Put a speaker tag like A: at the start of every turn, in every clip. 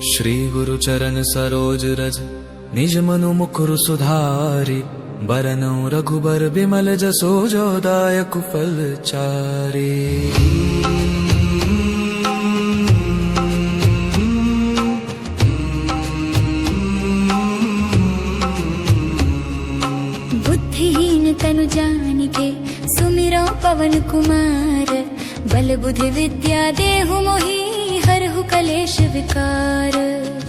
A: श्री गुरु चरण सरोज रज निज मनु मुकुरु सुधारि बरनौ रघुबर बिमल जसो जो दायक फल चारि।
B: बुद्धिहीन तनु जानिके सुमिरो पवन कुमार बल बुद्धि विद्या देहु मोहि हरहु कलेश विकार।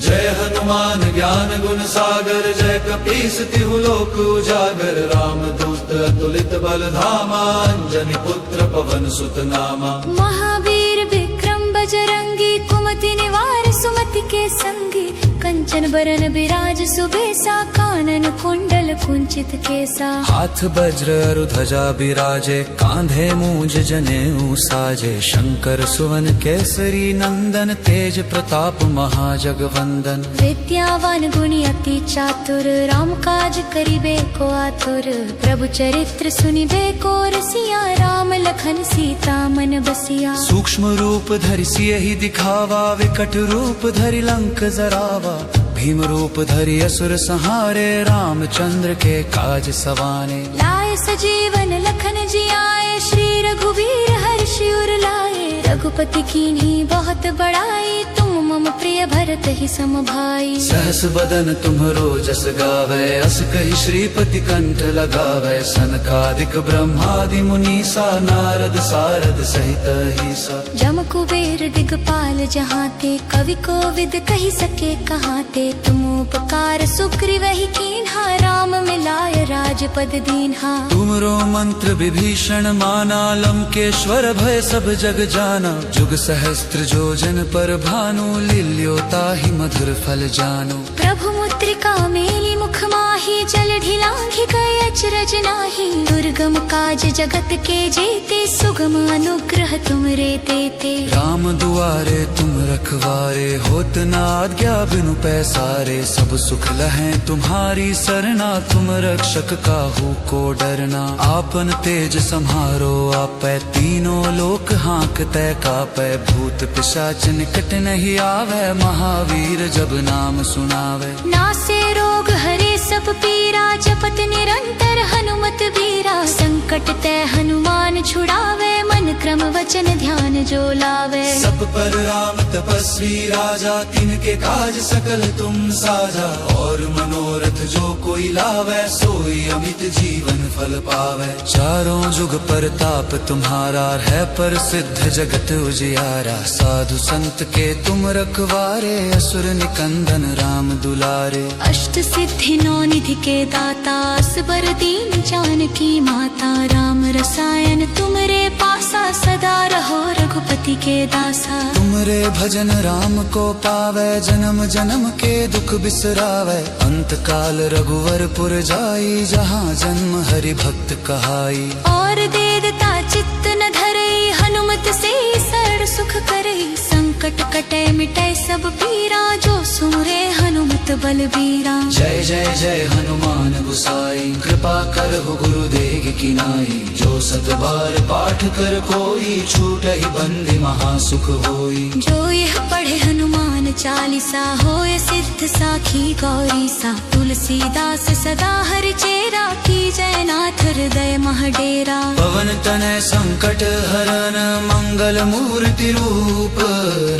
A: जय हनुमान ज्ञान गुण सागर जय कपीस तिहु लोक उजागर राम दूत अतुलित बल धामा अंजनी पुत्र पवन सुत नामा।
B: महावीर विक्रम बजरंगी कुमति निवार सुमति के संगी कंचन बरन बिराज सुबेसा कानन कुंडल कुंचित केसा।
A: हाथ वज्र अरु ध्वजा बिराजे कांधे मूंज जनेऊ साजे शंकर सुवन केसरी नंदन तेज प्रताप महाजगवंदन।
B: विद्यावान गुणी अति चातुर राम काज करिबे को आतुर प्रभु चरित्र सुनिबे को रसिया राम लखन सीता मन बसिया।
A: सूक्ष्म रूप धरि सियहि दिखावा विकट रूप धरि लंक जरावा भीम रूप धरि असुर संहारे रामचंद्र के काज सवाने।
B: लाए सजीवन लखन जियाए श्री रघुवीर हर्षि उर लाए रघुपति कीन्ही बहुत बड़ाई तुम मम प्रिय भरत ही सम भाई।
A: सहस बदन तुम्हरो जस गावे अस कहि श्रीपति कंठ लगावे सनकादिक ब्रह्मादि मुनीसा नारद सारद सहित अहिसा।
B: जम कुबेर दिगपाल जहाते कवि कोविद कहि सके कहाते तुम उपकार सुग्रीवहि कीन्हा राम मिलाय राजपद दीन्हा।
A: तुमरो मंत्र विभीषण माना लंकेश्वर भय सब जग जाना जुग सहस्त्र जो जन पर भानु लील्यो ताहि मधुर फल जानो।
B: प्रभु मुद्रिका मेली मुख माही जल ढिलांघि गए अचरज नाही दुर्गम काज जगत के जेते सुगम अनुग्रह तुमरे तेते।
A: राम दुआरे तुम रखवारे होत न आज्ञा बिनु पैसारे सब सुख लहै तुम्हारी सरना तुम रक्षक काहू को डरना। आपन तेज सम्हारो आपै तीनों लोक हाँकतै कापै भूत पिशाच निकट नहीं आवे महावीर जब नाम सुनावे।
B: नासे रोग हरे सब पीरा जपत निरंतर हनुमत वीरा संकट ते हनुमान छुड़ावे मन क्रम वचन ध्यान जो लावे।
A: सब पर राम तपस्वी राजा तिनके काज सकल तुम साजा और मनोरथ जो कोई लावे सोई अमित जीवन फल पावे। चारों जुग परताप तुम्हारा है प्रसिद्ध जगत उजियारा साधु संत के तुम रखवारे असुर निकंदन राम दुलारे।
B: अष्ट सिद्धि नौ निधि के दाता असबर दीन जानकी माता राम रसायन तुमरे पासा सदा रहो रघुपति के दासा।
A: तुमरे भजन राम को पावे जन्म जन्म के दुख बिसरावे अंत काल रघुवरपुर जाई जहाँ जन्म हरि भक्त कहाई।
B: और देवता चित्त न धरई हनुमत से शरण सुख करई संकट कटे मिटे सब पीरा जो सुमरे हनुमत बलबीरा।
A: जय जय जय हनुमान गुसाई कृपा करहु गुरुदेव की नाई जो सत बार पाठ कर कोई छूटहि बंदी महासुख होई।
B: जो यह पढ़े हनुमान चालीसा होय सिद्ध साखी गौरी सा तुलसीदास सदा हरि चेरा की जय नाथ हृदय महडेरा।
A: पवन तनय संकट हरन मंगल मूर्ति रूप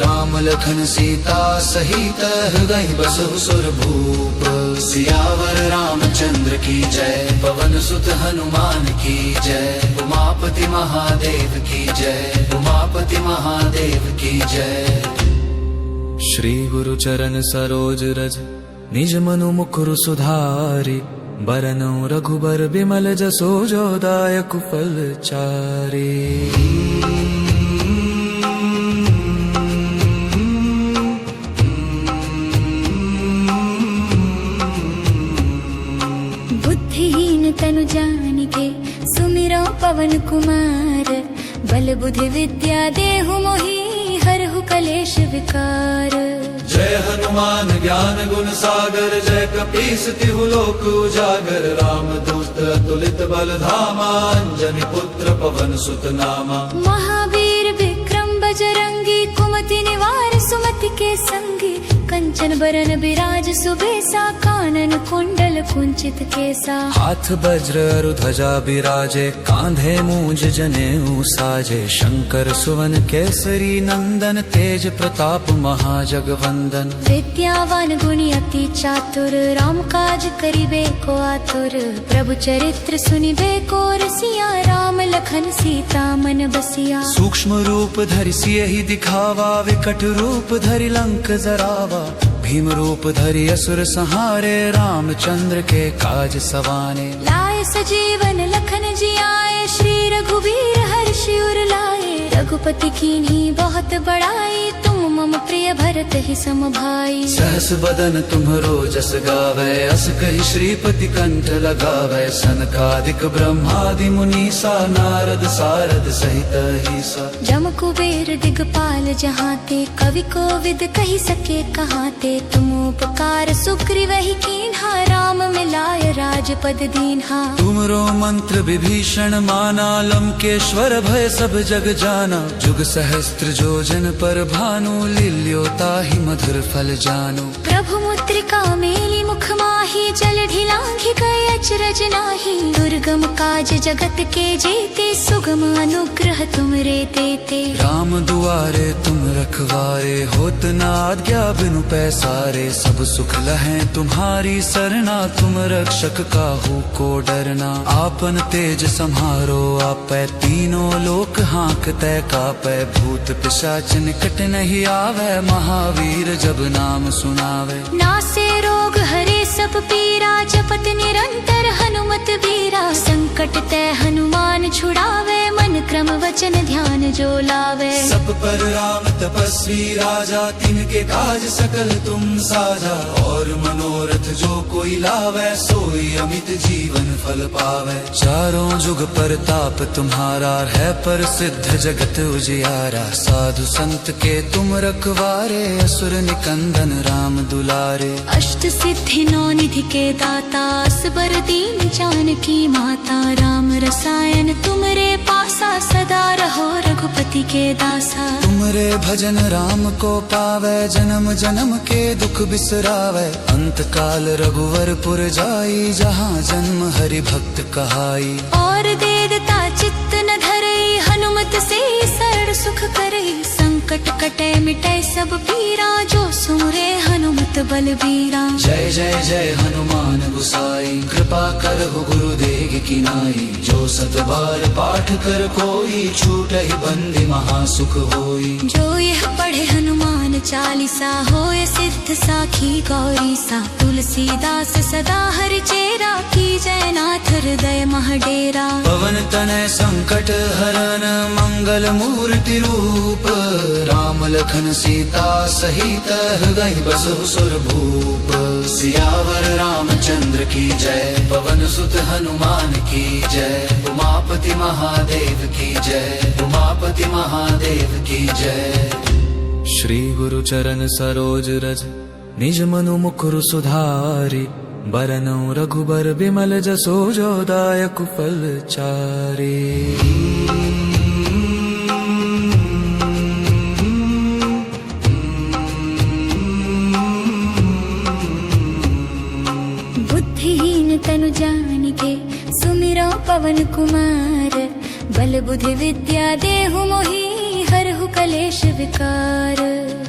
A: राम लखन सीता सहित हृदय बसहु सुर भूप। सियावर रामचंद्र की जय पवन सुत हनुमान की जय उमापति महादेव की जय उमापति महादेव की जय। श्री गुरु चरण सरोज रज निज मनु मुकुरु सुधारि बरनौ रघुबर बिमल जसो जो दायक फल चारि।
B: बुद्धिहीन तनु जानिके सुमिरो पवन कुमार बल बुद्धि विद्या देहु मोहि हरहु कलेश विकार।
A: जय हनुमान ज्ञान गुण सागर जय कपीस तिहु लोक उजागर राम दूत अतुलित बल धामा अंजनी पुत्र पवन सुत नामा।
B: महावीर विक्रम बजरंगी कुमति निवार सुमति के संगी कंचन बरन बिराज सुबेसा कानन कुंडल कुंचित केसा।
A: हाथ वज्र अरु ध्वजा बिराजे कांधे मूंज जनेऊ साजे। शंकर सुवन केसरी नंदन तेज प्रताप महाजगवंदन।
B: विद्यावान गुणी अति चातुर राम काज करिबे को आतुर। प्रभु चरित्र सुनिबे को रसिया राम लखन सीता मन बसिया।
A: सूक्ष्म रूप धरि सियहि दिखावा विकट रूप धरि लंक जरावा। भीम रूप धरि असुर संहारे रामचंद्र के काज सवाने।
B: लाए सजीवन लखन जियाए श्री रघुवीर हर्षि उर लाए। रघुपति कीन्ही बहुत बड़ाई तुम मम प्रिय भरत ही सम भाई।
A: सहस बदन तुम्हरो जस गावे अस कहि श्रीपति कंठ लगावे। सनकादिक ब्रह्मादि मुनीसा नारद सारद सहित अहिसा।
B: जम कुबेर दिगपाल जहाते कवि कोविद कहि सके कहाते। तुम उपकार सुग्रीव ही कीन्हा राम मिलाय राजपद दीन्हा।
A: तुमरो मंत्र विभीषण माना लंकेश्वर भय सब जग जाना। जुग सहस्त्र जो जन पर भानु लील्यो ताहि मधुर फल जानु।
B: प्रभु मुद्रिका मेली मुख माही जल ढिलांघि गए अचरज नाही। दुर्गम काज जगत के जेते सुगम अनुग्रह तुमरे देते।
A: राम दुआरे तुम रखवारे होत न आज्ञा बिनु पैसारे। सब सुख लहें तुम्हारी सरना तुम रक्षक काहू को डरना। आपन तेज सम्हारो आपै तीनों लोक हाँकते कापै। भूत पिशाच निकट नहीं आवे महावीर जब नाम सुनावे।
B: नासे रोग हरे सब पीरा जपत निरंतर हनुमत वीरा। संकट ते हनुमान छुड़ावे मन क्रम वचन ध्यान जो लावे।
A: सब पर राम तपस्वी राजा तिनके काज सकल तुम साजा। और मनोरथ जो कोई लावे सोई अमित जीवन फल पावे। चारों जुग परताप तुम्हारा है प्रसिद्ध जगत उजियारा। साधु संत के तुम रखवारे असुर निकंदन राम दुलारे।
B: अष्ट सिद्धि नौ निधि के दाता असबर दीन जानकी माता। राम रसायन तुमरे पासा सदा रहो रघुपति के दासा।
A: तुमरे भजन राम को पावे जन्म जन्म के दुख बिसरावे। अंत काल रघुवर पुर जाई जहाँ जन्म हरि भक्त कहाई।
B: और देवता चित्त न धरई हनुमत से सर्व सुख करई। संकट कटे मिटे सब पीरा जो सुमरे हनुमत बलबीरा।
A: जय जय जय हनुमान गुसाई कृपा करहु गुरुदेव की नाई। जो सत बार पाठ कर कोई छूटहि बंदी महासुख होई।
B: जो यह पढ़े हनुमान चालीसा होय सिद्ध साखी गौरी सा। तुलसीदास सदा हरि चेरा की जयनाथ हृदय महडेरा।
A: पवन तनय संकट हरन मंगल मूर्ति रूप। राम लखन सीता सहित हृदय बसहु सुर भूप। सियावर रामचंद्र की जय पवन सुत हनुमान की जय। उमापति महादेव की जय उमापति महादेव की जय। श्री गुरु चरण सरोज रज निज मनु मुकुरु सुधारि। बरनउँ रघुबर बिमल जसो जो दायक फल चारि।
B: बुद्धिहीन तनु जानिके सुमिरो पवन कुमार। बल बुद्धि विद्या देहु मोहि हरहु कलेश विकार।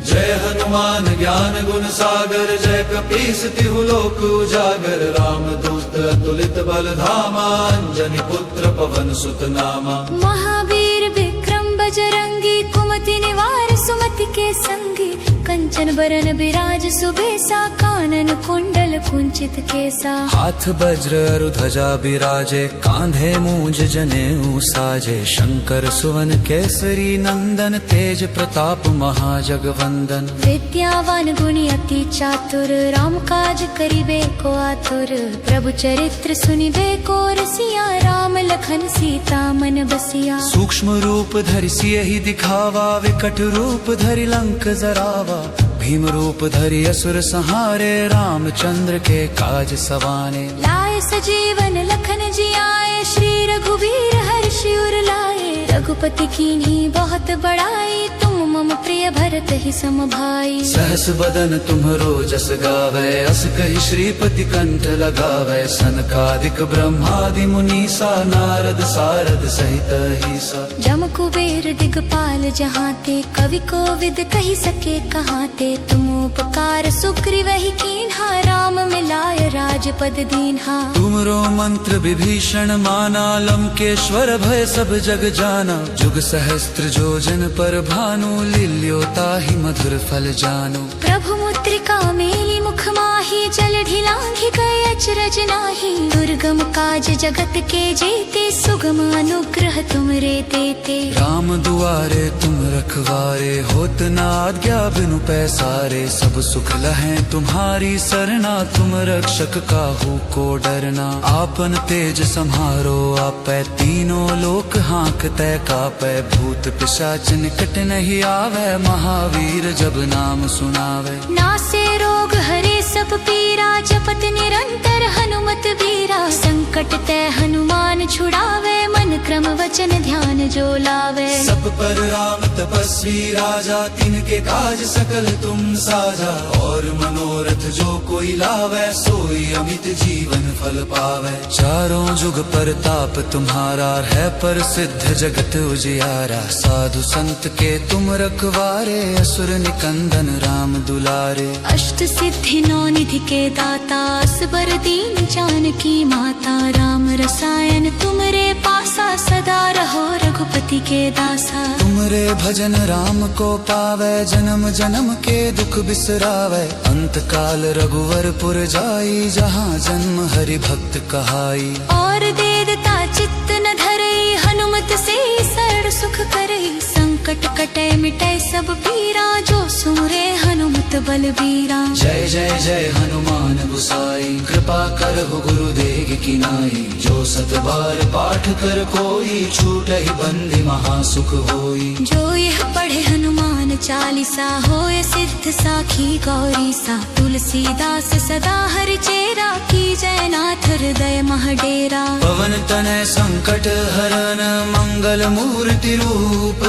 A: जय हनुमान ज्ञान गुण सागर जय कपीस तिहु लोक उजागर। राम दूत अतुलित बल धामा अंजनी पुत्र पवन सुत नामा।
B: महावीर विक्रम बजरंगी कुमति निवार सुमति के संगी। कंचन बरन बिराज सुबेसा कानन कुंडल कुंचित केसा।
A: हाथ वज्र अरु ध्वजा बिराजे कांधे मूंज जनेऊ साजे। शंकर सुवन केसरी नंदन तेज प्रताप महाजगवंदन।
B: विद्यावान गुणी अति चातुर राम काज करिबे को आतुर। प्रभु चरित्र सुनिबे को रसिया राम लखन सीता मन बसिया।
A: सूक्ष्म रूप धरि सियहि दिखावा विकट रूप धरि लंक जरावा। भीम रूप धरि असुर संहारे रामचंद्र के काज सवाने।
B: लाए सजीवन लखन जियाए श्री रघुवीर हर्षि उर लाए। रघुपति कीन्ही बहुत बड़ाई तुम मम प्रिय भरत ही सम भाई।
A: सहस बदन तुम्हरो जस गावै, अस कहि श्रीपति कंठ लगावै। सनकादिक ब्रह्मादि मुनीसा, नारद सारद सहित अहिसा।
B: जम कुबेर दिगपाल जहाँ ते, कवि कोविद कही सके कहाँ ते। तुम उपकार सुग्रीव ही कीन्हा, राम मिलाय राजपद दीन्हा।
A: तुमरो मंत्र विभीषण माना, लंकेश्वर भय सब जग जाना। जुग सहस्त्र जोजन पर भानु, लील्यो ताहि मधुर फल जानु।
B: प्रभु मुद्रिका मेली मुख माही, जल ढिलांघि गए अचरज नाही। दुर्गम काज जगत के जेते, सुगम अनुग्रह तुमरे तेते।
A: राम दुआरे तुम रखवारे, होत न आज्ञा बिनु पैसारे। सब सुख लहै तुम्हारी सरना, तुम रक्षक काहू को डरना। आपन तेज सम्हारो आपै, तीनों लोक हाँकतै कापै। भूत पिशाच निकट नहीं आवे, महावीर जब नाम सुनावे।
B: नासे रोग हरे सब पीरा, जपत निरंतर हनुमत बीरा। संकट ते हनुमान छुड़ावे, मन क्रम वचन ध्यान जो लावे।
A: सब पर राम तपस्वी राजा, तिनके काज सकल तुम साजा। और मनोरथ जो कोई लावे, सोई अमित जीवन फल पावे। चारों जुग परताप तुम्हारा, है प्रसिद्ध जगत उजियारा। साधु संत के तुम रखवारे, असुर निकंदन राम दुलारे।
B: अष्ट सिद्धि नौ निधि के दाता, असबर दीन जानकी माता। राम रसायन तुमरे पासा, सदा रहो रघुपति के दासा।
A: तुमरे भजन राम को पावे, जन्म जन्म के दुख बिसरावे। अंत काल रघुवरपुर जाई, जहाँ जन्म हरि भक्त कहाई।
B: और देवता चित्त न धरई, हनुमत से सरल सुख करई। संकट कटे मिटे सब पीरा, जो सुमरे हनुमत बलबीरा।
A: जय जय जय हनुमान गुसाई, कृपा करहु गुरुदेव की नाई। जो सत बार पाठ कर कोई, छूटहि बंदी महासुख होई।
B: जो यह पढ़े हनुमान चालीसा, होय सिद्ध साखी गौरी सा। तुलसीदास सदा हरि चेरा, की जय नाथ हृदय महडेरा।
A: पवन तनय संकट हरन, मंगल मूर्ति रूप।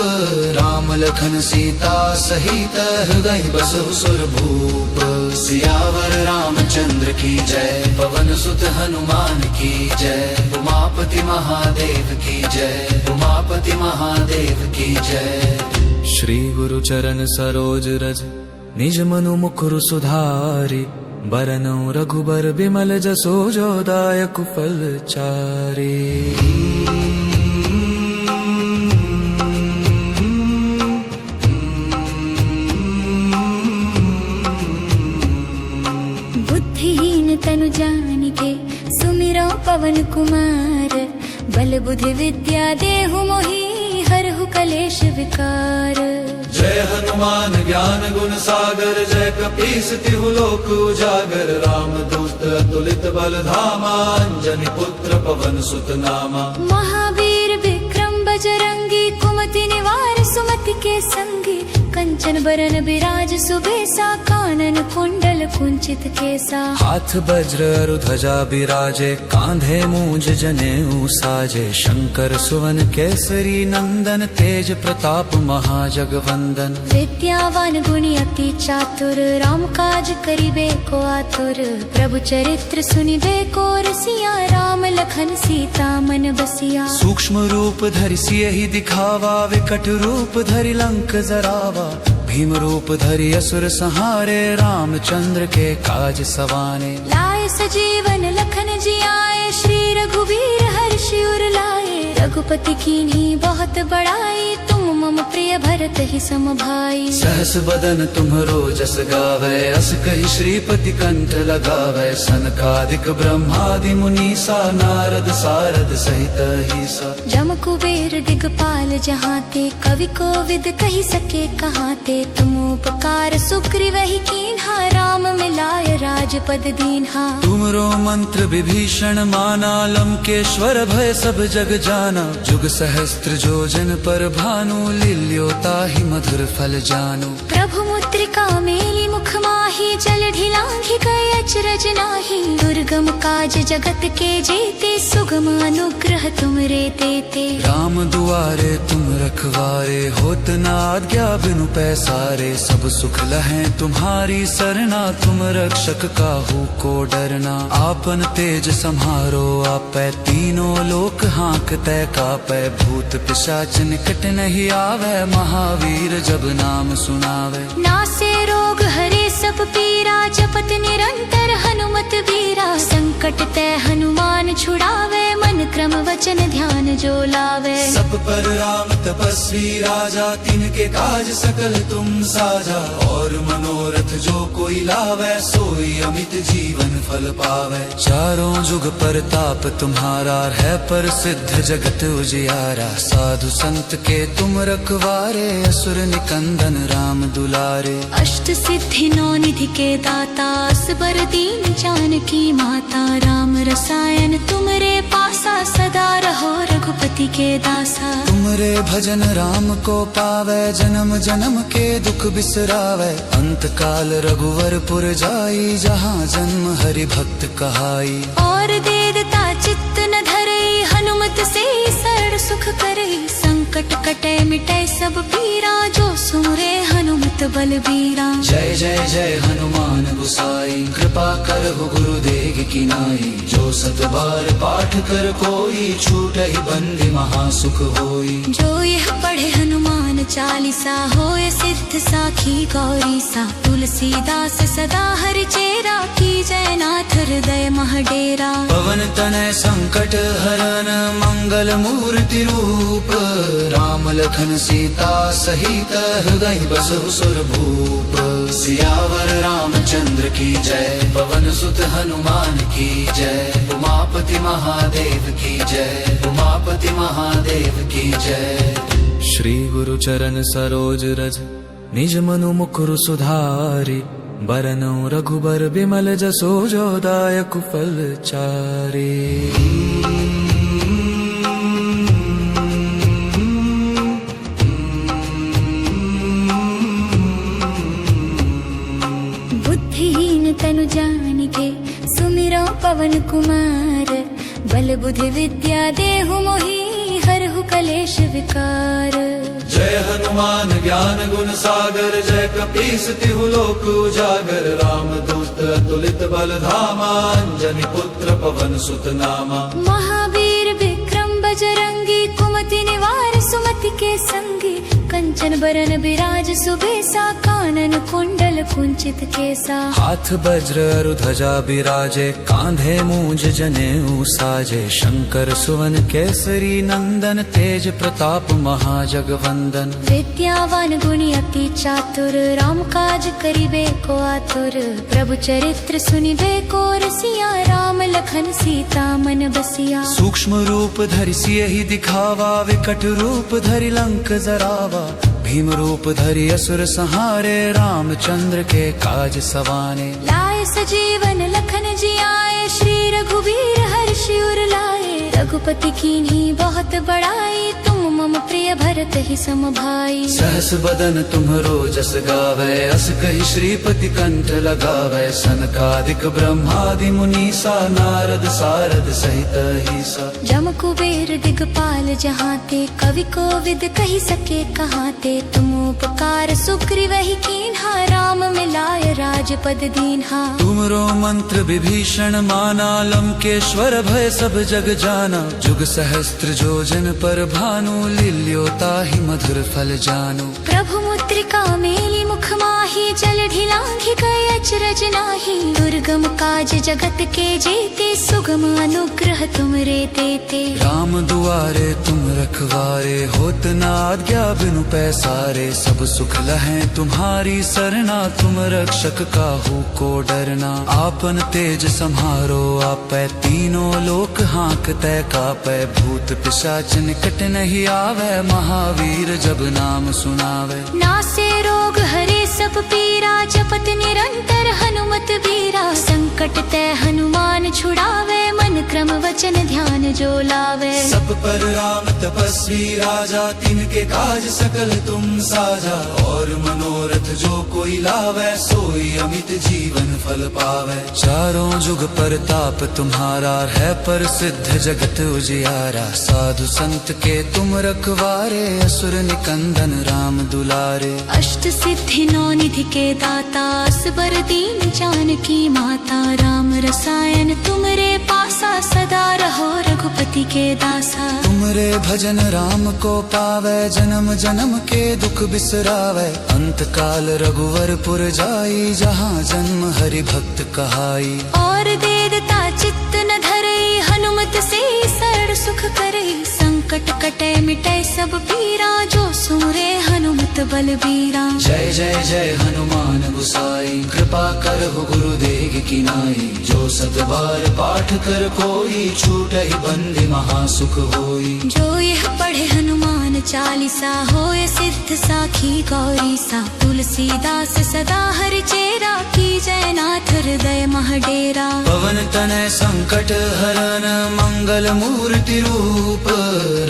A: राम लखन सीता सहित, हृदय बसहु सुर भूप। सियावर रामचंद्र की जय, पवन सुत हनुमान की जय। उमापति महादेव की जय, उमापति महादेव की जय। श्री गुरु चरण सरोज रज, निज मनु मुकुर सुधारि। बरनउँ रघुबर बिमल जसो, जो दायक फल चारि।
B: बुद्धिहीन तनु जानिके, सुमिरो पवन कुमार। बल बुद्धि विद्या देहु मोहि, हरहु कलेश विकार।
A: जय हनुमान ज्ञान गुण सागर, जय कपीस तिहु लोक उजागर। राम दूत अतुलित बल धामा, अंजनी पुत्र पवन सुत नामा।
B: महावीर विक्रम बजरंगी, कुमति निवार सुमति के संगी। कंचन बरन बिराज सुबेसा, कानन कुंडल कुंचित केसा।
A: हाथ वज्र अरु ध्वजा बिराजे, कांधे मूंज जनेऊ साजे। शंकर सुवन केसरी नंदन, तेज प्रताप महाजगवंदन।
B: विद्यावान गुणी अति चातुर, राम काज करिबे को आतुर। प्रभु चरित्र सुनिबे को रसिया, राम लखन सीता मन बसिया।
A: सूक्ष्म रूप धरि सियहि दिखावा, विकट रूप धरि लंक जरावा। भीम रूप धरि असुर संहारे, रामचंद्र के काज सवाने।
B: लाए सजीवन लखन जियाए, श्री रघुवीर हर्षि उर लाए। रघुपति कीन्ही बहुत बड़ाई, तुम मम प्रिय भरत ही सम भाई।
A: सहस बदन तुम्हरो जस गावै, अस कहि श्रीपति कंठ लगावै। सनकादिक ब्रह्मादि मुनीसा, नारद सारद सहित अहिसा।
B: जम कुबेर दिगपाल जहाँ ते, कवि कोविद कही सके कहाँ ते। तुम उपकार सुग्रीव ही कीन्हा, राम मिलाय राजपद दीन्हा।
A: तुमरो मंत्र विभीषण माना, लंकेश्वर भय सब जग जाना। जुग सहस्त्र जोजन पर भानु, लील्यो ताहि मधुर फल जानु।
B: प्रभु मुद्रिका मेली मुख माही, जल ढिलांघि गए अचरज नाही। दुर्गम काज जगत के जेते, सुगम अनुग्रह तुमरे तेते।
A: राम दुआरे तुम रखवारे, होत न आज्ञा बिनु पैसारे। सब सुख लहै तुम्हारी सरना, तुम रक्षक काहू को डरना। आपन तेज सम्हारो आपै, तीनों लोक हाँकतै कापै। भूत पिशाच निकट नहीं आवे, महावीर जब नाम सुनावे।
B: नासे रोग हरे सब पीरा, जपत निरंतर हनुमत वीरा। संकट ते हनुमान छुड़ावे, मन क्रम वचन ध्यान जो लावे।
A: सब पर राम तपस्वी राजा, तिनके काज सकल तुम साजा। और मनोरथ जो कोई लावे, सोई अमित जीवन फल पावे। चारों जुग परताप तुम्हारा, है पर सिद्ध जगत उजियारा। साधु संत के तुम रखवारे, असुर निकंदन राम दुलारे।
B: अष्ट सिद्धि नौ निधि के दाता, असबर दीन जानकी माता। राम रसायन तुमरे पासा, सदा रहो रघुपति के दासा।
A: तुमरे भजन राम को पावे, जन्म जन्म के दुख बिसरावे। अंत काल रघुवरपुर जाई, जहाँ जन्म हरि भक्त कहाई।
B: और देवता चित्त न धरे, हनुमत से शरण सुख करे। संकट कटे मिटे सब पीरा, जो सुमरे हनुमत बलबीरा।
A: जय जय जय हनुमान गोसाई, कृपा करहु गुरुदेव की नाई। जो सत बार पाठ कर कोई, छूटहि बंदी महासुख होई।
B: जो यह पढ़े हनुमान चालीसा, होय सिद्ध साखी गौरी सा। तुलसीदास सदा हरि चेरा, की जय नाथ हृदय महडेरा।
A: पवन तनय संकट हरन, मंगल मूर्ति रूप। राम लखन सीता सहित, हृदय बसहु सुर भूप। सियावर रामचंद्र की जय, पवन सुत हनुमान की जय। उमापति महादेव की जय, उमापति महादेव की जय। श्री गुरु चरण सरोज रज, निज मनु मुकुर सुधारि। बरनौ रघुबर बिमल जसो, जो दायक फल चारि।
B: बुद्धिहीन तनु जानिके, सुमिरो पवन कुमार। बल बुद्धि विद्या देहु मोहि, हरहु कलेश विकार।
A: जय हनुमान ज्ञान गुण सागर, जय कपीस तिहु लोक उजागर। राम दूत अतुलित बल धामा, अंजनी पुत्र पवन सुत नामा।
B: महावीर विक्रम बजरंगी, कुमति निवार सुमति के संगी। कंचन बरन बिराज सुबेसा, कानन कुंडल कुंचित केसा।
A: हाथ वज्र अरु ध्वजा बिराजे, कांधे मूंज जनेऊ साजे। शंकर सुवन केसरी नंदन, तेज प्रताप महाजगवंदन।
B: विद्यावान गुणी अति चातुर, राम काज करिबे को आतुर। प्रभु चरित्र सुनिबे को रसिया, राम लखन सीता मन बसिया।
A: सूक्ष्म रूप धरि सियहि दिखावा, विकट रूप धरि लंक जरावा। भीम रूप धरि असुर संहारे, रामचंद्र के काज सवाने।
B: लाए सजीवन लखन जियाए, श्री रघुवीर हर्षि उर लाए। रघुपति कीन्ही बहुत बड़ाई, तुम मम प्रिय भरत ही सम भाई।
A: सहस बदन तुम्हरो जस गावै, अस कहि श्रीपति कंठ लगावै। सनकादिक ब्रह्मादि मुनीसा, नारद सारद सहित अहिसा।
B: जम कुबेर दिगपाल जहाते, कवि कोविद कहि सके कहाते। तुम उपकार सुग्रीव ही कीन्हा, राम मिलाय राजपद दीन्हा।
A: तुमरो मंत्र विभीषण माना, लंकेश्वर भय सब जग जाना। जुग सहस्त्र जो जन पर भानु, लील्यो ताहि मधुर फल जानु।
B: प्रभु मुद्रिका मेली मुख माही, जल ढिलांघि गए अचरज नाही। दुर्गम काज जगत के जेते, सुगम अनुग्रह तुमरे तेते।
A: राम दुआरे तुम रखवारे, होत न आज्ञा बिनु पैसारे। सब सुख लहै तुम्हारी सरना, तुम रक्षक काहू को डरना। आपन तेज सम्हारो आपै, तीनों लोक हाँकतै कापै। भूत पिशाच निकट नहीं आवे, महावीर जब नाम सुनावे।
B: नासे रोग हरे सब पीरा, जपत निरंतर हनुमत वीरा। संकट ते हनुमान छुड़ावे, मन क्रम वचन ध्यान जो लावे।
A: सब पर राम तपस्वी राजा, तिनके काज सकल तुम साजा। और मनोरथ जो कोई लावे, सोई अमित जीवन फल पावे। चारों जुग परताप तुम्हारा, है पर सिद्ध जगत उजियारा। साधु संत के तुम रखवारे, असुर निकंदन राम दुलारे।
B: अष्ट सिद्धि नौ निधि के दाता, असबर दीन जानकी माता। राम रसायन तुमरे पासा, सदा रहो रघुपति के दासा।
A: तुमरे भजन राम को पावे, जन्म जन्म के दुख बिसरावे। अंत काल रघुवरपुर जाई, जहाँ जन्म हरि भक्त कहाई।
B: और देवता चित्त न धरई, हनुमत से शरण सुख करई। संकट कटे मिटे सब पीरा, जो सुरे हनुमत बलबीरा।
A: जय जय जय हनुमान गुसाई, कृपा करहु गुरुदेव की नाई। जो सत बार पाठ कर कोई, छूटहि बंदी महासुख होई।
B: जो यह पढ़े हनुमान चालीसा, होय सिद्ध साखी गौरी सा। तुलसीदास सदा हरि चेरा, की जय नाथ हृदय महडेरा।
A: पवन तनय संकट हरन, मंगल मूर्ति रूप।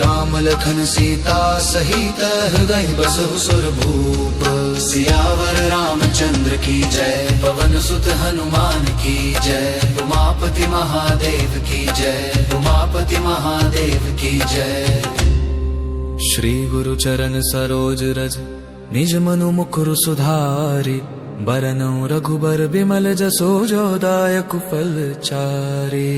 A: राम लखन सीता सहित, हृदय बसहु सुर भूप। सियावर रामचंद्र की जय, पवन सुत हनुमान की जय। उमापति महादेव की जय, उमापति महादेव की जय। श्री गुरु चरण सरोज रज, निज मनु मुकुरु सुधारि। बरनउँ रघुबर बिमल जसो, जो दायक फल चारि।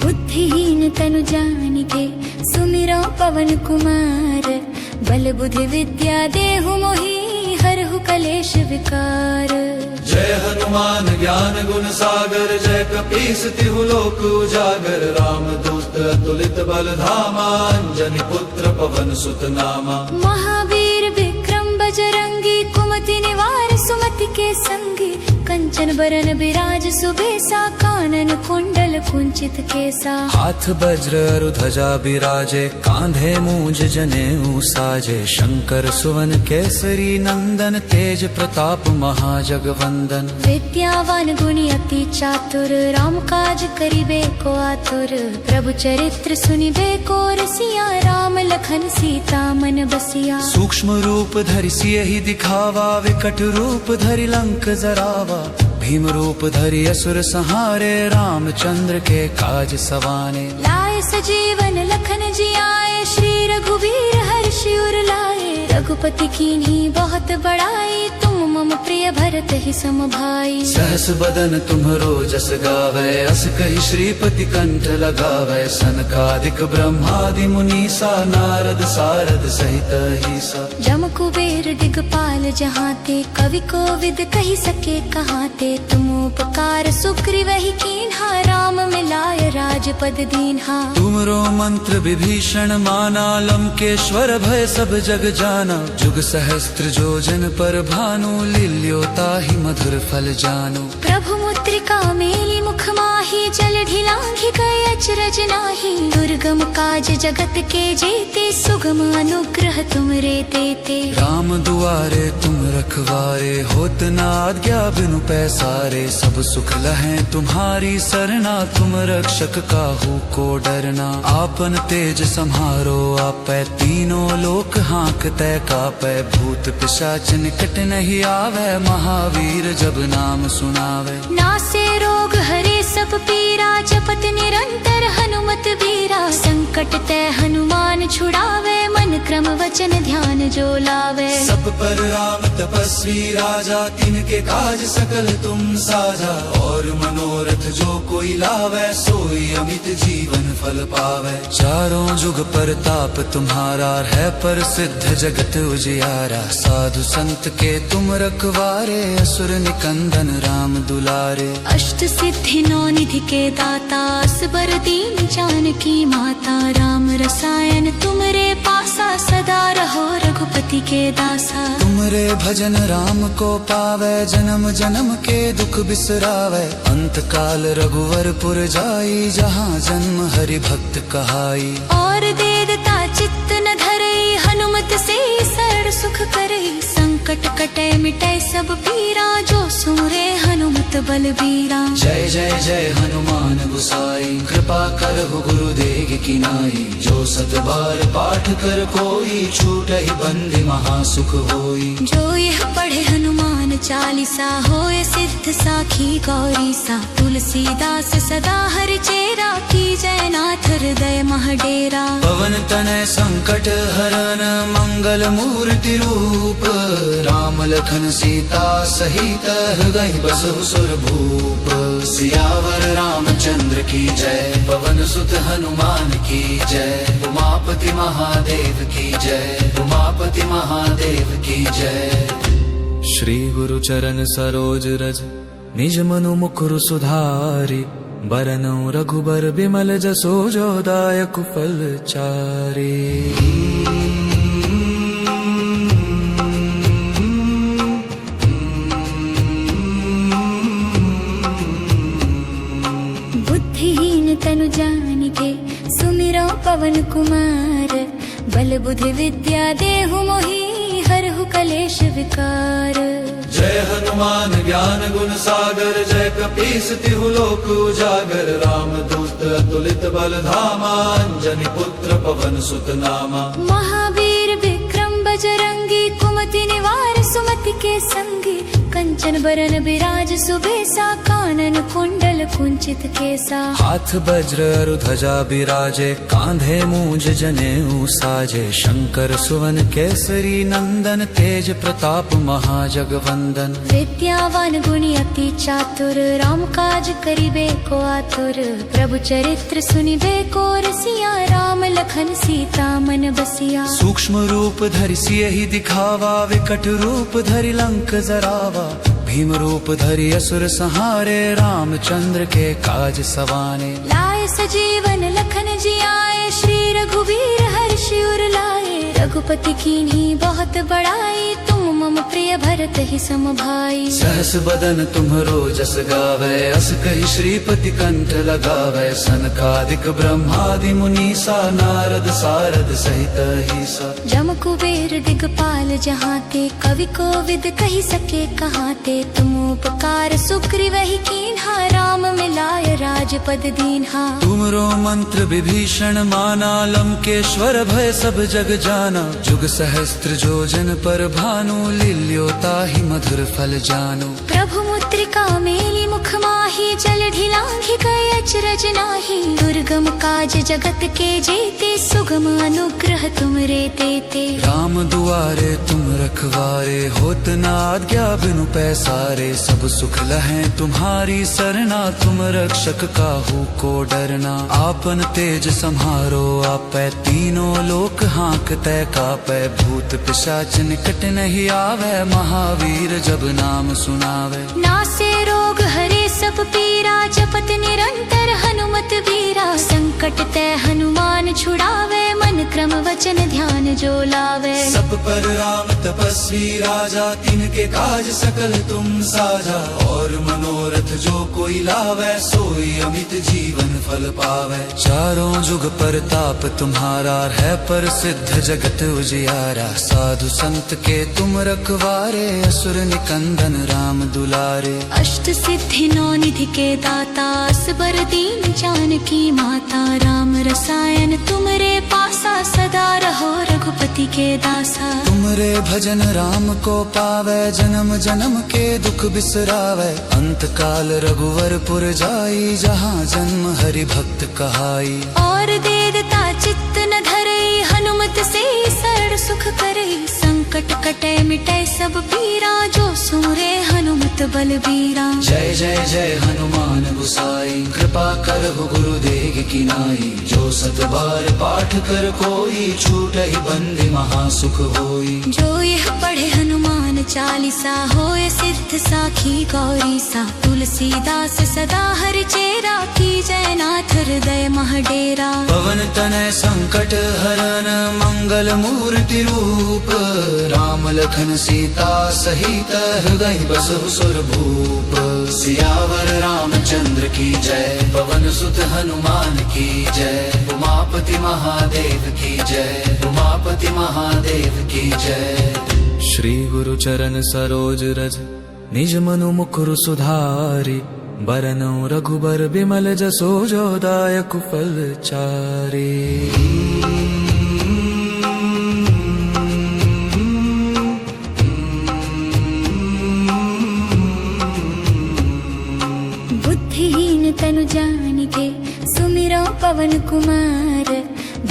B: बुद्धिहीन तनु जानिके, सुमिरो पवन कुमार। बल बुद्धि विद्या देहु मोहि, हरहु कलेश विकार।
A: जय हनुमान ज्ञान गुण सागर, जय कपीस तिहु लोक उजागर। राम दूत अतुलित बल धामा, अंजनी पुत्र पवन सुत नामा।
B: महावीर विक्रम बजरंगी, कुमति निवार सुमति के संगी। कंचन बरन बिराज सुबेसा, कानन कुंडल कुंचित केसा।
A: हाथ वज्र अरु ध्वजा बिराजे, कांधे मूंज जनेऊ साजे। शंकर सुवन केसरी नंदन, तेज प्रताप महाजगवंदन।
B: विद्यावान गुणी अति चातुर, राम काज करिबे को आतुर। प्रभु चरित्र सुनिबे को रसिया, राम लखन सीता मन बसिया।
A: सूक्ष्म रूप धरि सियहि दिखावा, विकट रूप धरि लंक जरावा। भीम रूप धरि असुर संहारे, रामचंद्र के काज सवाने।
B: लाए सजीवन लखन जियाए, श्री रघुवीर हर्षि उर लाए। रघुपति कीन्ही बहुत बड़ाई, तुम मम प्रिय भरत ही सम भाई।
A: सहस बदन तुम्हरो जस गावै, अस कहि श्रीपति कंठ लगावै। सनकादिक ब्रह्मादि मुनीसा, नारद सारद सहित अहिसा। जम
B: कुबेर दिगपाल जहाते, कवि कोविद कहि सके कहाते। तुम उपकार सुग्रीव ही कीन्हा, राम मिलाय राजपद दीन्हा।
A: तुमरो मंत्र विभीषण माना, लंकेश्वर भय सब जग जाना। जुग सहस्त्र जो जन पर भानु, लील्यो ताहि मधुर फल जानु।
B: प्रभु मुद्रिका मेली मुख माही, जल ढिलांघि गए अचरज नाही। दुर्गम काज जगत के जेते, सुगम अनुग्रह तुमरे तेते।
A: राम दुआरे तुम रखवारे, होत न आज्ञा बिनु पैसारे। सब सुख लहै तुम्हारी सरना, तुम रक्षक काहू को डरना। आपन तेज सम्हारो आपै, तीनों लोक हाँकतै कापै। भूत पिशाच निकट नहीं आवे, महावीर जब नाम सुनावे।
B: नासे रोग हरे सब पीरा, जपत निरंतर हनुमत बीरा। संकट ते हनुमान छुड़ावे, मन क्रम वचन ध्यान जो लावे।
A: सब पर राम तपस्वी राजा, तिनके काज सकल तुम साजा। और मनोरथ जो कोई लावे, सोई अमित जीवन फल पावे। चारों जुग परताप तुम्हारा, है पर सिद्ध जगत उजियारा। साधु संत के तुम रखवारे, असुर निकंदन राम दुलारे।
B: अष्ट सिद्धि नौ निधि के दाता, असबर दीन जानकी माता। राम रसायन तुमरे पासा, सदा रहो रघुपति के दासा।
A: तुमरे भजन राम को पावे, जन्म जन्म के दुख बिसरावे। अंत काल रघुवरपुर जाई, जहाँ जन्म हरि भक्त कहाई।
B: और देवता चित्त न धरई, हनुमत हनुमत से सर सुख करे, संकट कटे मिटे सब पीरा, जो सुमरे हनुमत बलबीरा।
A: जय जय जय हनुमान गुसाई, कृपा करहु गुरुदेव की नाई, जो सत बार पाठ कर कोई, छूटहि बंदी महासुख होई।
B: जो यह पढ़े हनुमान चालीसा, होए सिद्ध साखी गौरी सा, तुलसीदास सदा हरि चेरा, की जय नाथ हृदय महडेरा।
A: पवन तनय संकट हरन मंगल मूर्ति रूप, राम लखन सीता सहित हृदय बसहु सुर भूप। सियावर रामचंद्र की जय, पवन सुत हनुमान की जय, उमापति महादेव की जय, उमापति महादेव की जय। श्री गुरु चरण सरोज रज, निज मनु मुकुर सुधारि, बरनउँ रघुबर बिमल जसो जो दायक फल चारि।
B: बुद्धिहीन तनु जानिके, सुमिरो पवन कुमार, बल बुद्धि विद्या देहु मोहि, हरहु कलेश विकार।
A: जय हनुमान ज्ञान गुण सागर, जय कपीस तिहु लोक उजागर, राम दूत अतुलित बल धामा, अंजनी पुत्र पवन सुत नामा।
B: महावीर विक्रम बजरंगी, कुमति निवार सुमति के संगी, कंचन बरन बिराज सुबेसा, कानन कुंडल कुंचित केसा।
A: हाथ वज्र अरु ध्वजा बिराजे, कांधे मूंज जनेऊ साजे, शंकर सुवन केसरी नंदन, तेज प्रताप महाजगवंदन।
B: विद्यावान गुणी अति चातुर, राम काज करिबे को आतुर, प्रभु चरित्र सुनिबे को रसिया, राम लखन सीता मन बसिया।
A: सूक्ष्म रूप धरि सियहि दिखावा, विकट रूप धरि लंक जरावा, भीम रूप धरि असुर संहारे, रामचंद्र के काज सवाने।
B: लाए सजीवन लखन जियाए, श्री रघुवीर हर्षि उर लाए, रघुपति कीन्ही बहुत बड़ाई, तुम मम प्रिय भरत ही सम भाई।
A: सहस बदन तुम्हरो जस गावे, अस कहि श्रीपति कंठ लगावे, सनकादिक ब्रह्मादि मुनीसा, नारद सारद सहित अहिसा।
B: जम कुबेर दिगपाल जहाते, कवि कोविद कहि सके कहाते, तुम उपकार सुग्रीवहि कीन्हा, राम मिलाय राजपद दीन्हा।
A: तुमरो मंत्र विभीषण माना, लंकेश्वर भय सब जग जाना, जुग सहस्त्र जो जन पर भानु, लील्यो ताहि मधुर फल जानु।
B: प्रभु मुद्रिका मेली मुख माही, जल ढिलांघि गए अचरज नाही, दुर्गम काज जगत के जेते, सुगम अनुग्रह तुमरे तेते।
A: राम दुआरे तुम रखवारे, होत न आज्ञा बिनु पैसारे, सब सुख लहै तुम्हारी सरना, तुम रक्षक काहू को डरना। आपन तेज सम्हारो आपै, तीनों लोक हाँकतै कापै, भूत पिशाच निकट नहीं आवे, महावीर जब नाम सुनावे।
B: नासे रोग हरे सब पीरा, जपत निरंतर हनुमत वीरा, संकट ते हनुमान छुड़ावे, मन क्रम वचन ध्यान जो लावे।
A: सब पर राम तपस्वी राजा, तिनके काज सकल तुम साजा, और मनोरथ जो कोई लावे, सोई अमित जीवन फल पावे। चारों जुग परताप तुम्हारा, है प्रसिद्ध जगत उजियारा, साधु संत के तुम रखवारे, असुर निकंदन राम दुलारे।
B: अष्ट सिद्धि नौ निधि के दाता, असबर दीन जानकी माता, राम रसायन तुमरे पासा, सदा रहो रघुपति के दासा।
A: तुमरे भजन राम को पावे, जन्म जन्म के दुख बिसरावे, अंत काल रघुवरपुर जाई, जहाँ जन्म हरि भक्त कहाई।
B: और देवता चित्त न धरई, हनुमत से सर सुख करई, संकट कटे मिटे सब पीरा, जो सुमरे हनुमत बलबीरा।
A: जय जय जय हनुमान गुसाई, कृपा करहु गुरुदेव की नाई, जो सत बार पाठ कर कोई, छूटहि बंदी महासुख होई।
B: जो यह पढ़े हनुमान चालीसा, होए सिद्ध साखी गौरी सा, तुलसीदास सदा हरि चेरा, की जय नाथ हृदय महडेरा
A: पवन तनय संकट हरन मंगल मूर्ति रूप राम लखन सीता सहित हृदय बसहु सुर भूप सियावर रामचंद्र की जय पवन सुत हनुमान की जय उमापति महादेव की जय उमापति महादेव की जय। श्री गुरु चरण सरोज रज निज मनु मुकुर सुधारि बरनौ रघुबर बिमल जसो जो दायक फल चारे।
B: बुद्धिहीन तनु जानिके सुमिरो पवन कुमार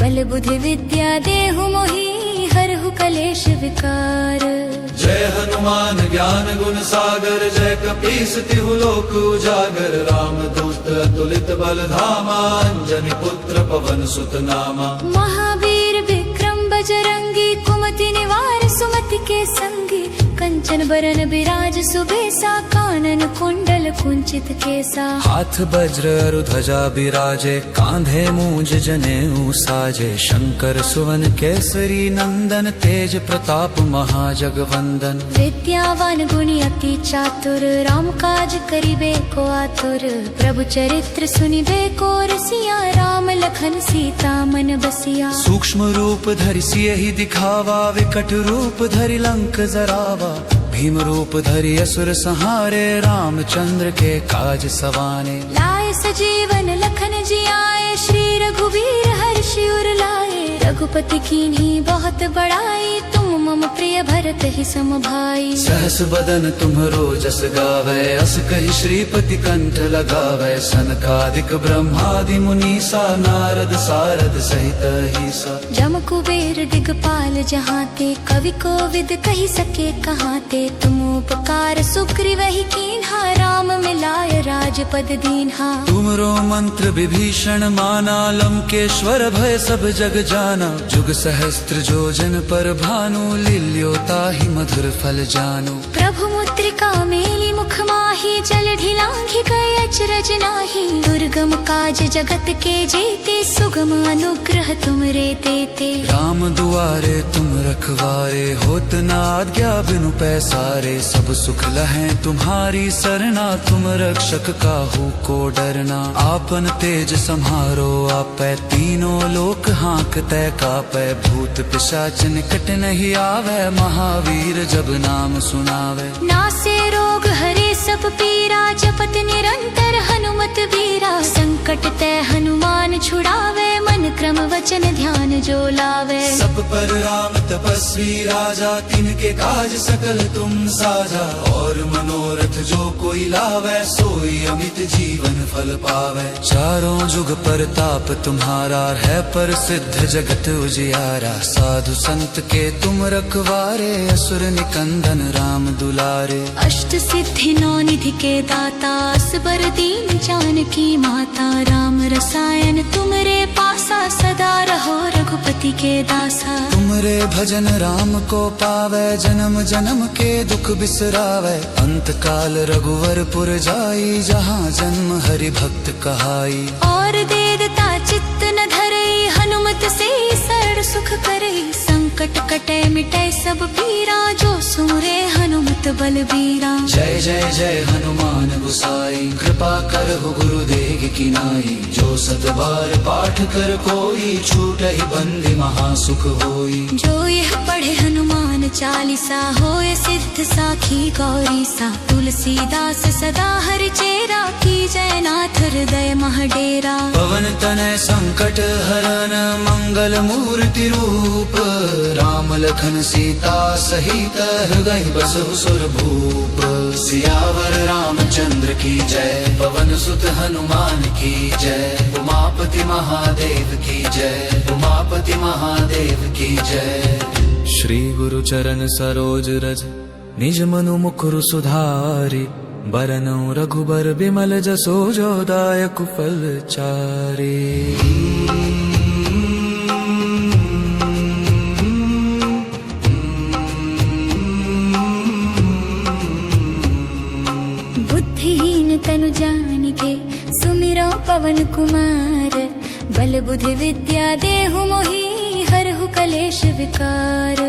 B: बल बुद्धि विद्या देहु मोहि हरहु कलेश विकार।
A: जय हनुमान ज्ञान गुण सागर जय कपीस तिहु लोक उजागर राम दूत अतुलित बल धामा अंजनी पुत्र पवन सुत नामा।
B: महावीर विक्रम बजरंगी कुमति निवार सुमति के संगी कंचन बरन बिराज सुबेसा कानन कुंडल कुंचित केसा।
A: हाथ वज्र अरु ध्वजा बिराजे कांधे मूंज जनेऊ साजे शंकर सुवन केसरी नंदन तेज प्रताप महाजगवंदन।
B: विद्यावान गुणी अति चातुर राम काज करिबे को आतुर प्रभु चरित्र सुनिबे को रसिया राम लखन सीता मन बसिया।
A: सूक्ष्म रूप धरि सियहि दिखावा विकट रूप धरि लंक जरावा भीम रूप धरि असुर संहारे रामचंद्र के काज सवाने।
B: लाए सजीवन लखन जियाए श्री रघुवीर हर्षि उर लाए रघुपति कीन्ही बहुत बड़ाई तुम मम प्रिय भरत ही सम भाई।
A: सहस बदन तुम्हरो जस गावै अस कहि श्रीपति कंठ लगावै सनकादिक ब्रह्मादि मुनीसा नारद सारद सहित अहिसा।
B: जम कुबेर दिगपाल जहाते कवि कोविद कहि सके कहाते तुम उपकार सुग्रीव ही कीन्हा राम मिलाय राजपद दीन्हा।
A: तुमरो मंत्र विभीषण माना लंकेश्वर भय सब जग जाना जुग सहस्त्र जो जन पर भानु लील्यो ताहि मधुर फल जानु।
B: प्रभु मुद्रिका मेली मुख माही जल ढिलांघि गए अचरज नाही दुर्गम काज जगत के जेते सुगम अनुग्रह तुमरे देते।
A: राम दुआरे तुम रखवारे होत न आज्ञा बिनु पैसारे सब सुख लहै तुम्हारी सरना तुम रक्षक काहू को डरना। आपन तेज सम्हारो आपै तीनों लोक हाँकतै कापै भूत पिशाच निकट नहीं आवे महावीर जब नाम सुनावे।
B: नासे रोग हरे सब पीरा जपत निरंतर हनुमत वीरा संकट ते हनुमान छुड़ावे मन क्रम वचन ध्यान जो लावे।
A: सब पर राम तपस्वी राजा तिनके काज सकल तुम साजा और मनोरथ जो कोई लावे सोई अमित जीवन फल पावे। चारों जुग परताप तुम्हारा है प्रसिद्ध जगत उजियारा साधु संत के तुम रखवारे असुर निकंदन राम दुलारे।
B: अष्ट सिद्धि नौ निधि के दाता असबर दीन जानकी माता राम रसायन तुमरे पासा सदा रहो रघुपति के दासा।
A: तुमरे भजन राम को पावे जन्म जन्म के दुख बिसरावे अंत काल रघुवर पुर जाई जहाँ जन्म हरि भक्त कहाई।
B: और देवता चित्त न धरई हनुमत से सरल सुख करई संकट कटे मिटे सब पीरा जो सुमरे हनुमत बलबीरा।
A: जय जय जय हनुमान गुसाई कृपा करहु गुरुदेव की नाई जो सत बार पाठ कर कोई छूटहि बंदी महासुख होई।
B: जो यह पढ़े हनुमान चालीसा होय सिद्ध साखी गौरी सा तुलसीदास सदा हरि चेरा की जयनाथ हृदय महडेरा।
A: पवन तनय संकट हरन मंगल मूर्ति रूप राम लखन सीता सहित हृदय बसहु सुर भूप सियावर रामचंद्र की जय पवन सुत हनुमान की जय उमापति महादेव की जय उमापति महादेव की जय। श्री गुरु चरण सरोज रज निज मनु मुकुर सुधारि बरनौ रघुबर बिमल जसो जो दायक फल चारे।
B: बुद्धिहीन तनु जानिके सुमिरो पवन कुमार कुमार बल बुद्धि विद्या देहु मोहि हरहु कलेश विकार।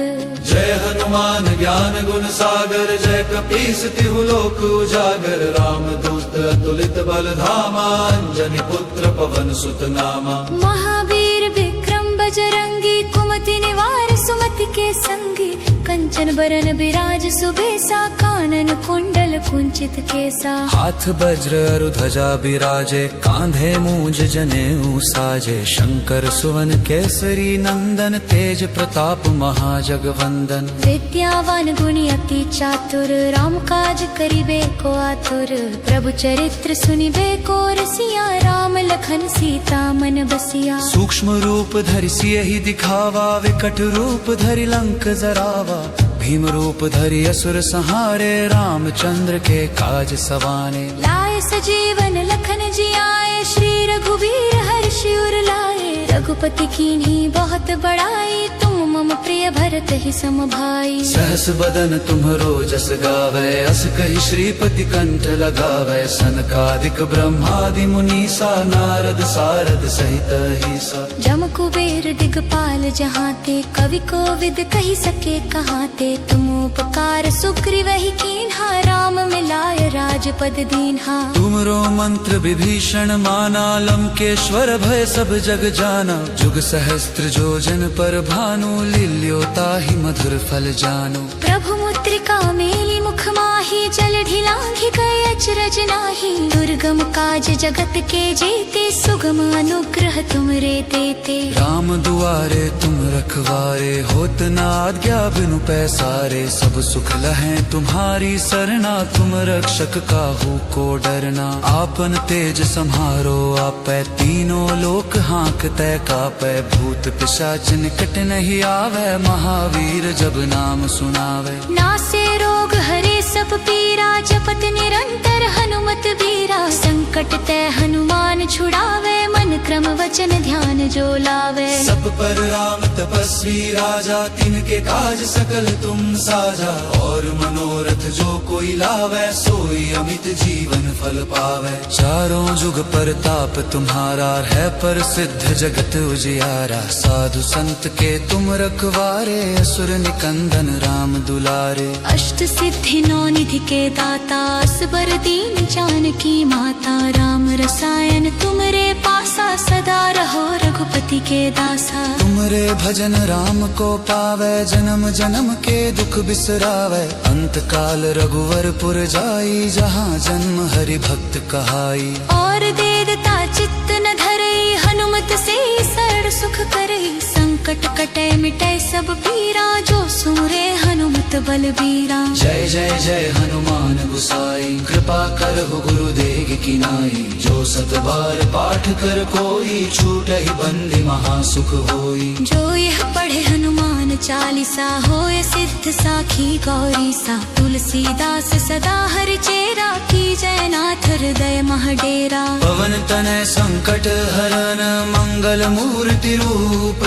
A: जय हनुमान ज्ञान गुण सागर जय कपीस तिहु लोक उजागर राम दूत अतुलित बल धामा अंजनी पुत्र पवन सुत नामा।
B: महावीर विक्रम बजरंगी कुमति निवार सुमति के संगी कंचन बरन बिराज सुबेसा कानन कुंडल कुंचित केसा।
A: हाथ वज्र अरु ध्वजा बिराजे कांधे मूंज जनेऊ साजे शंकर सुवन केसरी नंदन तेज प्रताप महाजगवंदन।
B: विद्यावान गुणी अति चातुर राम काज करिबे को आतुर प्रभु चरित्र सुनिबे को रसिया राम लखन सीता मन बसिया।
A: सूक्ष्म रूप धरि सियहि दिखावा विकट रूप धरि लंक जरावा भीम रूप धरि असुर संहारे रामचंद्र के काज सवाने।
B: लाए सजीवन लखन जियाए श्री रघुवीर हर्षि उर लाए रघुपति कीन्ही बहुत बड़ाई तुम मम प्रिय भरत ही सम भाई।
A: सहस बदन तुम्हरो जस गावै अस कहि श्रीपति कंठ लगावै सनकादिक ब्रह्मादि मुनीसा नारद सारद सहित अहिसा।
B: जम कुबेर दिगपाल जहाते कवि कोविद कहि सके कहाते तुम उपकार सुग्रीवहि कीन्हा राम मिलाय राजपद दीन्हा।
A: तुमरो मंत्र विभीषण माना लंकेश्वर भय सब जग जाना जुग सहस्त्र जो जन पर भानु लील्यो ताहि मधुर फल जानो।
B: प्रभु मुद्रिका मेली मुख माही जल ढिलांघि गए अचरज नाही दुर्गम काज जगत के जेते सुगम अनुग्रह तुमरे देते।
A: राम दुआरे तुम रखवारे होत न आज्ञा बिनु पैसारे सब सुख लहै तुम्हारी सरना तुम रक्षक काहू को डरना। आपन तेज सम्हारो आपै तीनों लोक हाँकतै कापै भूत पिशाच निकट नहीं आवे महावीर जब नाम सुनावे।
B: नासे रोग हरे सब पीरा जपत निरंतर हनुमत बीरा संकट ते हनुमान छुड़ावे मन क्रम वचन ध्यान जो लावे।
A: सब पर राम तपस्वी राजा तिनके काज सकल तुम साजा और मनोरथ जो कोई लावे सोई अमित जीवन फल पावे। चारों जुग परताप तुम्हारा है प्रसिद्ध जगत उजियारा साधु संत के तुम रखवारे असुर निकंदन राम दुलारे।
B: अष्ट सिद्धि नौ निधि के दाता असबर दीन जानकी माता राम रसायन तुमरे पासा सदा रहो रघुपति के दासा।
A: तुमरे भजन राम को पावे जन्म जन्म के दुख बिसरावे अंत काल रघुवरपुर जाई जहाँ जन्म हरि भक्त कहाई।
B: और देवता चित्त न धरई हनुमत से सर सुख करई संकट कटे मिटे सब पीरा जो सुरे हनुमत बलबीरा।
A: जय जय जय हनुमान गुसाई कृपा करहु गुरुदेव की नाई जो सत बार पाठ कर कोई छूटहि बंदी महासुख होई।
B: जो यह पढ़े हनुमान चालीसा होए सिद्ध साखी गौरी सा तुलसीदास सदा हरि चेरा की जय नाथ हृदय महडेरा।
A: पवन तनय संकट हरन मंगल मूर्ति रूप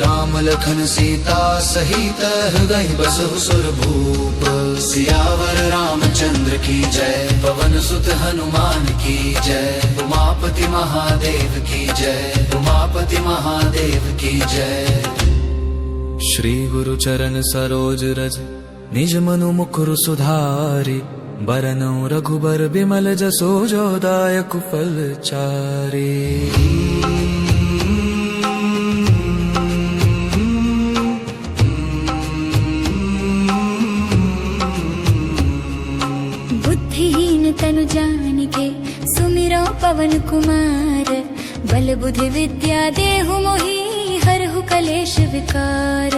A: राम लखन सीता सहित हृदय बसहु सुर भूप। सियावर रामचंद्र की जय पवन सुत हनुमान की जय उमापति महादेव की जय उमापति महादेव की जय। श्री गुरु चरण सरोज रज निज मनु मुकुरु सुधारि बरनौ रघुबर बिमल जसो जो दायक फल चारि।
B: बुद्धिहीन तनु जानिके सुमिरो पवन कुमार बल बुद्धि विद्या देहु मोहि हरहु कलेश विकार।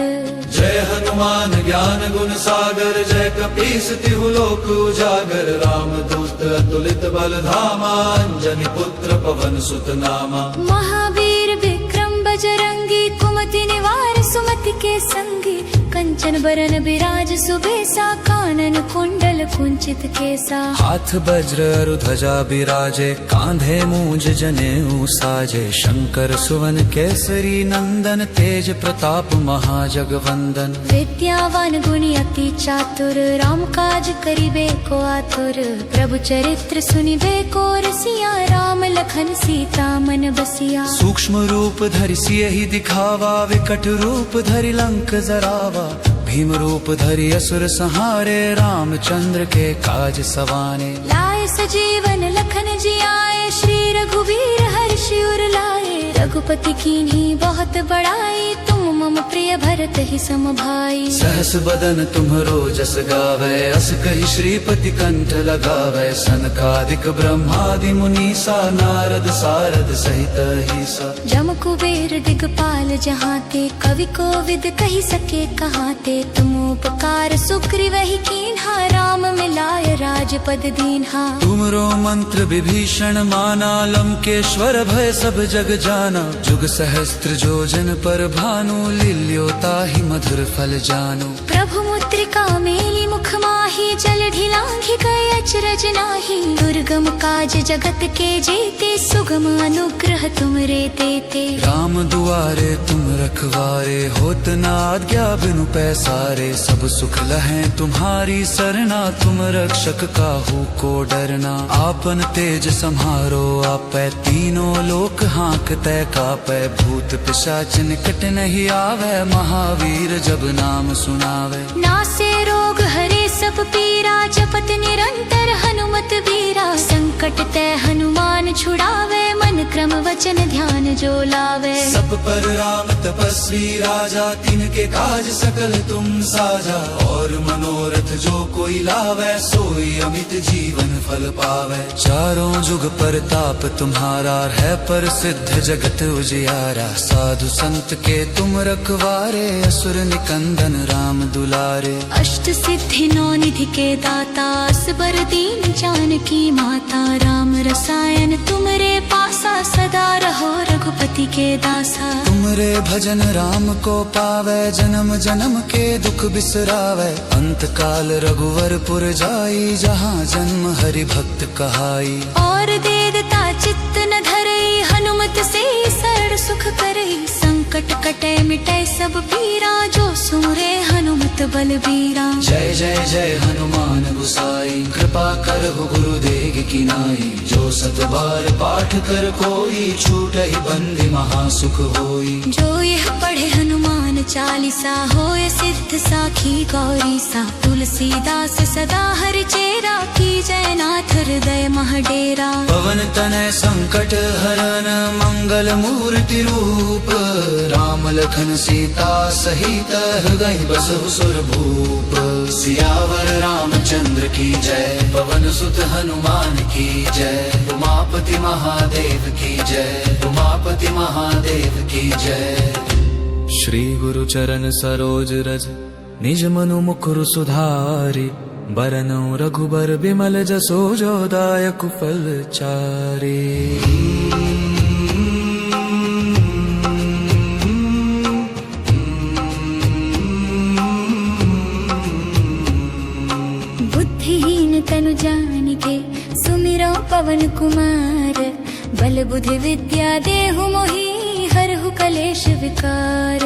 A: जय हनुमान ज्ञान गुण सागर जय कपीस तिहु लोक उजागर राम दूत अतुलित बल धामा अंजनी पुत्र पवन सुत नामा।
B: महावीर विक्रम बजरंगी कुमति निवार सुमति के संगी कंचन बरन बिराज सुबेसा कानन कुंडल कुंचित केसा।
A: हाथ वज्र अरु ध्वजा बिराजे कांधे मूंज जनेऊ साजे। शंकर सुवन केसरी नंदन तेज प्रताप महाजगवंदन।
B: विद्यावान गुणी अति चातुर राम काज करिबे को आतुर। प्रभु चरित्र सुनिबे को रसिया राम लखन सीता मन बसिया।
A: सूक्ष्म रूप धरि सियहि दिखावा विकट रूप धरि लंक जरावा। भीम रूप धरि असुर संहारे रामचंद्र के काज सवाने।
B: लाए सजीवन लखन जियाए श्री रघुबीर हर्षि उर लाए। रघुपति कीन्ही बहुत बड़ाई तुम मम प्रिय भरत ही सम भाई।
A: सहस बदन तुम्हरो जस गावे अस कहि श्रीपति कंठ लगावे। सनकादिक ब्रह्मादि मुनीसा नारद सारद सहित अहिसा।
B: जम कुबेर दिगपाल जहाते कवि कोविद कहि सके कहाते। तुम उपकार सुग्रीव ही कीन्हा राम मिलाय राजपद दीन्हा।
A: तुमरो मंत्र विभीषण माना लंकेश्वर भय सब जग जाना। जुग सहस्त्र जो जन पर भानु लील्यो ताहि मधुर फल जानु।
B: प्रभु मुद्रिका मेली मुख माही जल ढिलांघि गए अचरज नाही। दुर्गम काज जगत के जेते सुगम अनुग्रह तुमरे तेते।
A: राम दुआरे तुम रखवारे होत न आज्ञा बिनु पैसारे। सब सुख लहै तुम्हारी सरना तुम रक्षक काहू को डरना। आपन तेज सम्हारो आपै तीनों लोक हाँकतै कापै। भूत पिशाच निकट नहीं आवे महावीर जब नाम सुनावे।
B: नासे रोग हरे सब पीरा जपत निरंतर हनुमत वीरा। संकट ते हनुमान छुड़ावे मन क्रम वचन ध्यान जो लावे।
A: सब पर राम तपस्वी राजा तिनके काज सकल तुम साजा। और मनोरथ जो कोई लावे सोई अमित जीवन फल पावे। चारों जुग परताप तुम्हारा है प्रसिद्ध जगत उजियारा। साधु संत के तुम रखवारे असुर निकंदन राम दुलारे।
B: अष्ट सिद्धि नौ निधि के दाता असबर दीन जानकी माता। राम रसायन तुमरे पासा सदा रहो रघुपति के दासा।
A: तुमरे भजन राम को पावे जन्म जन्म के दुख बिसरावे। अंत काल रघुवरपुर जाई जहाँ जन्म हरि भक्त कहाई।
B: और देवता चित्त न धरई हनुमत से शरण सुख करई। संकट कटे मिटे सब पीरा जो सुमरे हनुमत बलबीरा।
A: जय जय जय हनुमान गुसाई कृपा करहु गुरुदेव की नाई। जो सत बार पाठ कर कोई छूटहि बंदी महासुख होई।
B: जो यह पढ़े हनुमान चालीसा होय सिद्ध साखी गौरी सा। तुलसीदास सदा हरि चेरा की जयनाथ हृदय महडेरा।
A: पवन तनय संकट हरन मंगल मूर्ति रूप। राम लखन सीता सहित हृदय बसहु सुर भूप। सियावर रामचंद्र की जय पवन सुत हनुमान की जय। उमापति महादेव की जय उमापति महादेव की जय। श्री गुरु चरण सरोज रज निज मनु मुकुर सुधारि। बरनउँ रघुबर बिमल जसो जो दायक फल चारि।
B: बुद्धिहीन तनु जानिके सुमिरो पवन कुमार। बल बुद्धि विद्या देहु मोहि हरहु कलेश विकार।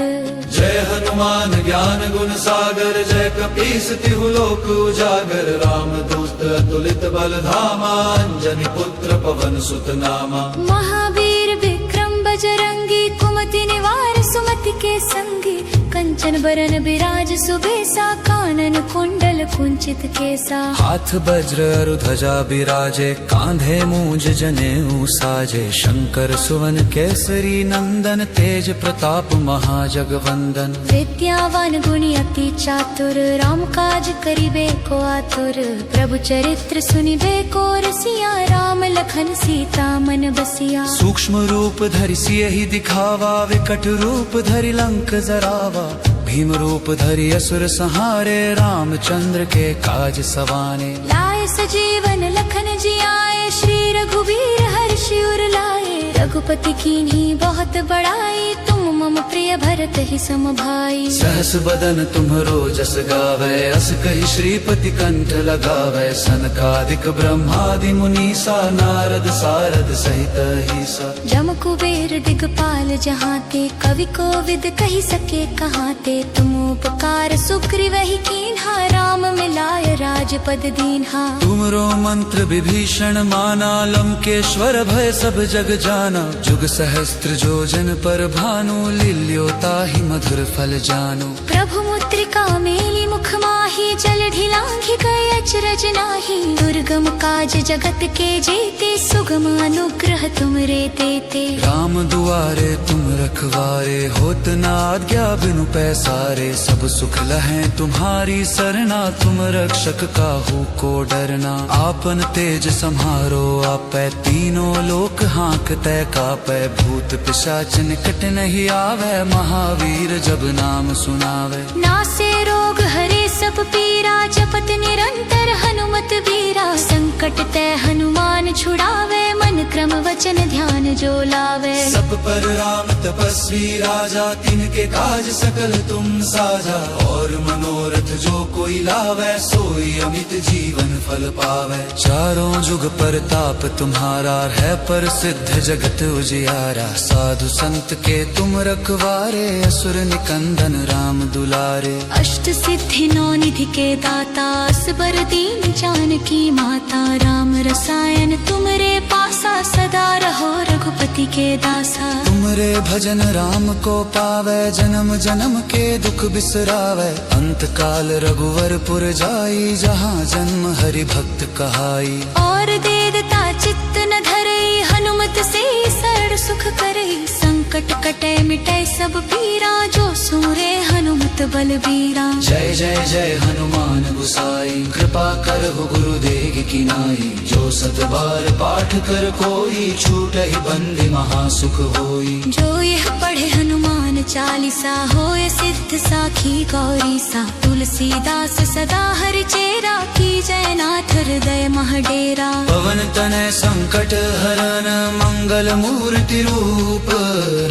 A: जय हनुमान ज्ञान गुण सागर जय कपीस तिहु लोक उजागर। राम दूत अतुलित बल धामा अंजनी पुत्र पवन सुत नामा।
B: महावीर विक्रम बजरंगी कुमति निवार सुमति के संगी। कंचन बरन बिराज सुबेसा कानन कुंडल कुंचित केसा।
A: हाथ वज्र अरु ध्वजा बिराजे कांधे मूंज जनेऊ साजे। शंकर सुवन केसरी नंदन तेज प्रताप महाजगवंदन।
B: विद्यावान गुणी अति चातुर राम काज करिबे को आतुर। प्रभु चरित्र सुनिबे को रसिया राम लखन सीता मन बसिया।
A: सूक्ष्म रूप धरि सियहि दिखावा विकट रूप धरि लंक जरावा। भीम रूप धरि असुर संहारे रामचंद्र के काज सवाने।
B: लाए सजीवन लखन जियाए श्री रघुबीर हर्षि उर लाए। रघुपति कीन्ही बहुत बड़ाई तुम मम प्रिय भरत भरत ही सम भाई।
A: सहस बदन तुम्हरो जस गावे, अस कहि श्रीपति कंठ लगावे। सनकादिक ब्रह्मादि मुनीसा, नारद सारद सहित अहिसा।
B: जम कुबेर दिगपाल जहाँ ते, कवि कोविद कही सके कहाँ ते। तुम उपकार सुग्रीव ही कीन्हा, राम मिलाय राजपद दीन्हा।
A: तुमरो मंत्र विभीषण माना, लंकेश्वर भय सब जग जाना। जुग सहस्त्र जोजन पर भानु, लील्योता ही मधुर फल जानु।
B: प्रभु मुद्रिका मेली मुख माही, जल ढिलांघि गए अचरज नाही। दुर्गम काज जगत के जेते, सुगम अनुग्रह तुमरे देते।
A: राम दुआरे तुम रखवारे, होत न आज्ञा बिनु पैसारे। सब सुख लहै तुम्हारी सरना, तुम रक्षक काहू को डरना। आपन तेज सम्हारो आपै, तीनों लोक हाँकतै कापै। भूत पिशाच निकट नहीं आवे, महावीर जब नाम सुनावे।
B: नासे रोग हरे सब पीरा, जपत निरंतर हनुमत वीरा। संकट ते हनुमान छुड़ावे, मन क्रम वचन ध्यान जो लावे।
A: सब पर राम तपस्वी राजा, तिनके काज सकल तुम साजा। और मनोरथ जो कोई लावे, सोई अमित जीवन फल पावे। चारों जुग परताप तुम्हारा, है प्रसिद्ध जगत उजियारा। साधु संत के तुम रखवारे, असुर निकंदन राम दुलारे।
B: अष्ट सिद्धि नौ निधि के दाता, असबर दीन जानकी माता। राम रसायन तुमरे पासा, सदा रहो रघुपति के दासा।
A: तुमरे भजन राम को पावे, जन्म जन्म के दुख बिसरावे। अंत काल रघुवरपुर जाई, जहाँ जन्म हरि भक्त कहाई।
B: और देवता चित्त न धरई, हनुमत से सरल सुख करई। संकट कटे मिटे सब पीरा, जो सुरे हनुमत बलबीरा।
A: जय जय जय हनुमान गुसाई, कृपा करहु गुरुदेव की नाई। जो सत बार पाठ कर कोई, छूटहि बंदी महासुख होई।
B: जो यह पढ़े हनुमान चालीसा, होय सिद्ध साखी गौरी सा। तुलसीदास सदा हरि चेरा, की जय नाथ हृदय महडेरा।
A: पवन तनय संकट हरन, मंगल मूर्ति रूप।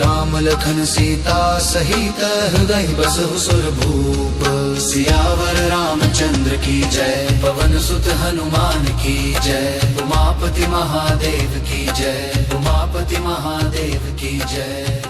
A: राम लखन सीता सहित, हृदय बसहु सुर भूप। सियावर रामचंद्र की जय, पवन सुत हनुमान की जय। उमापति महादेव की जय, उमापति महादेव की जय।